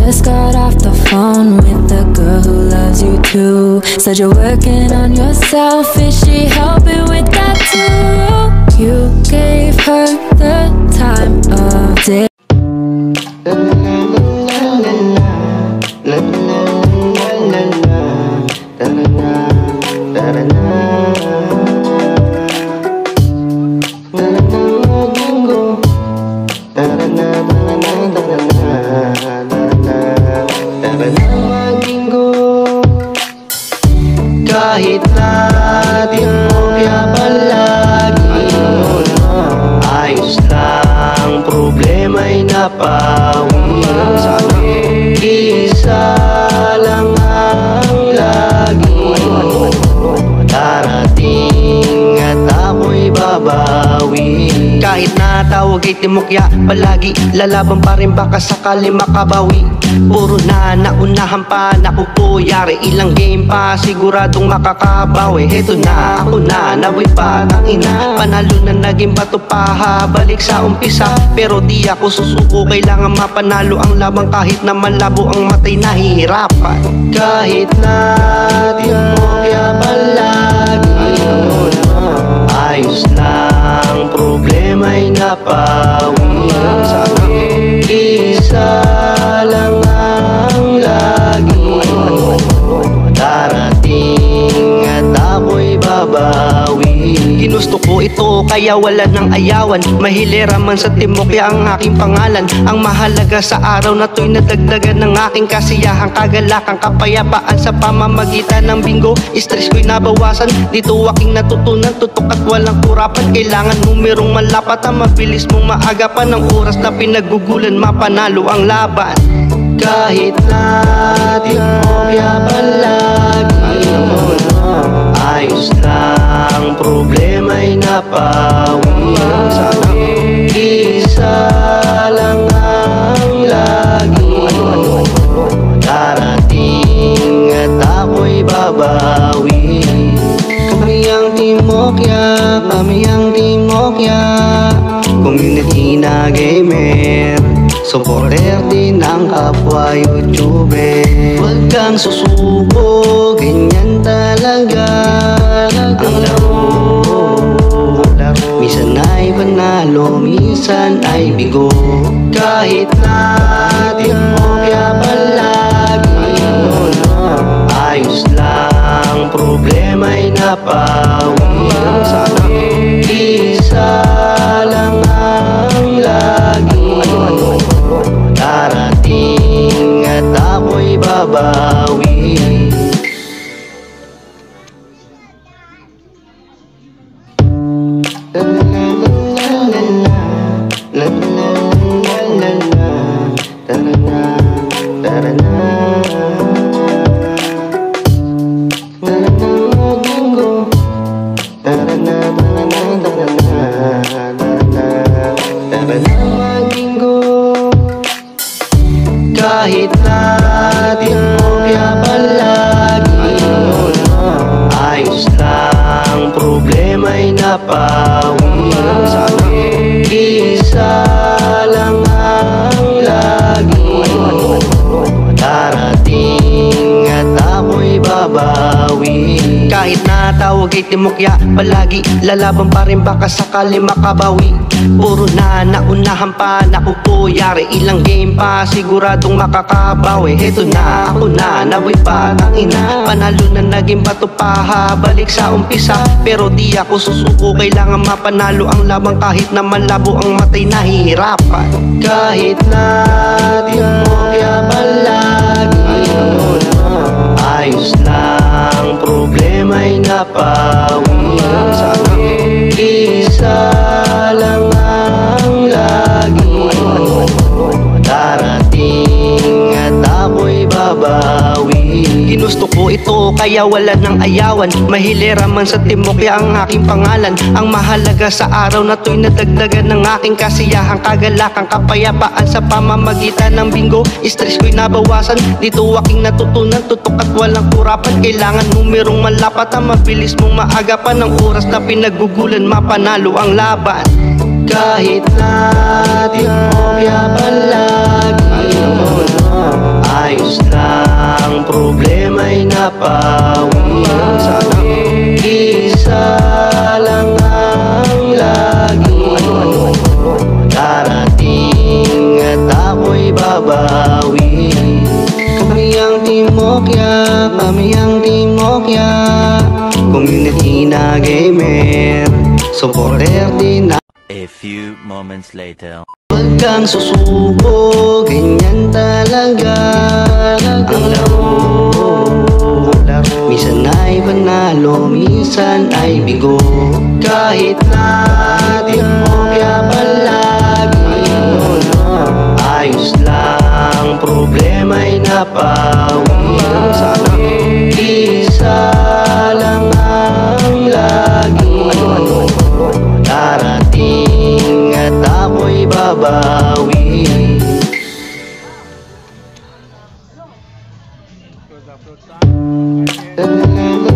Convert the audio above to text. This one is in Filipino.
just got off the phone with the girl who loves you too. Said you're working on yourself, is she helping with that too? You gave her the time of day. Kahit natin mukya palagi, ayos lang, problema'y napawi. Isa lang ang lagi, darating at ako'y babawi. Kahit natawag ay timukya palagi, lalaban pa rin baka sakali makabawi. Puro na naunahan pa, naku po, yari ilang game pa, siguradong makakabawi. Heto na, ako na, naway pa, tangina, panalo na naging bato pa, balik sa umpisa. Pero di ako susuko, kailangan mapanalo ang labang kahit na malabo ang matay, nahihirapan. Kahit natin mukya palagi, ayos lang, problema'y napawi. Isa lang ang lagi, darating at ako'y babawi. Ginusto ko ito kaya wala nang ayawan, mahilera man sa timokya ang aking pangalan. Ang mahalaga sa araw na to'y nadagdagan ng aking kasiyahan, kagalakan, kapayapaan sa pamamagitan ng bingo. Stress ko'y nabawasan, dito aking natutunan, tutok at walang kurapan. Kailangan numerong malapat, ang mabilis mong maagapan, ng oras na pinagugulan, mapanalo ang laban. Kahit natin mukya palagi, ayos lang, problema'y napawi. Isa lang ang lagi, darating at ako'y babawi. Kami ang timokya, kami ang timokya, community na gamer, supporter din ang kapwa YouTuber. Huwag kang susuko, ganyan talaga ang laro. Minsan ay panalo, minsan ay bigo. Kahit natin mukya palagi, ayos lang, problema'y napawi. Isa lang ang lagi, darating at ako'y babawi. Kahit natin mukya palagi, ayos lang, problema'y napawi. Isa lang ang lagi, darating at ako'y babawi. Kahit natawag ay timukya palagi, lalaban pa rin baka sakali makabawi. Puro na naunahan pa, naku po, yari ilang game pa, siguradong makakabawi. Heto na, ako na, naway pa, tangina, panalo na naging bato pa, balik sa umpisa. Pero di ako susuko, kailangan mapanalo ang labang kahit na malabo ang matay, nahihirapan. Kahit natin mukya palagi, ayos lang, problema'y napawi. Isa lang ang lagi, darating at ako'y babawi. Ginusto ko ito kaya wala nang ayawan, mahilera man sa timokya ang aking pangalan. Ang mahalaga sa araw na to'y nadagdagan ng aking kasiyahan, kagalakan, kapayapaan sa pamamagitan ng bingo. Stress ko'y nabawasan, dito aking natutunan, tutok at walang kurapan. Kailangan numerong malapat, ang mabilis mong maagapan, ng oras na pinagugulan, mapanalo ang laban. Kahit natin mukya palagi, babawi. Kami ang Timokya Community na gamer, supporter din na. A few moments later. Huwag kang susuko, ganyan talaga ang laro. Minsan ay panalo, minsan ay bigo. Kahit na Timokya palagi, ayos lang, problema'y napawi. Isa lang ang lagi darating at ako'y babawi. La la la la.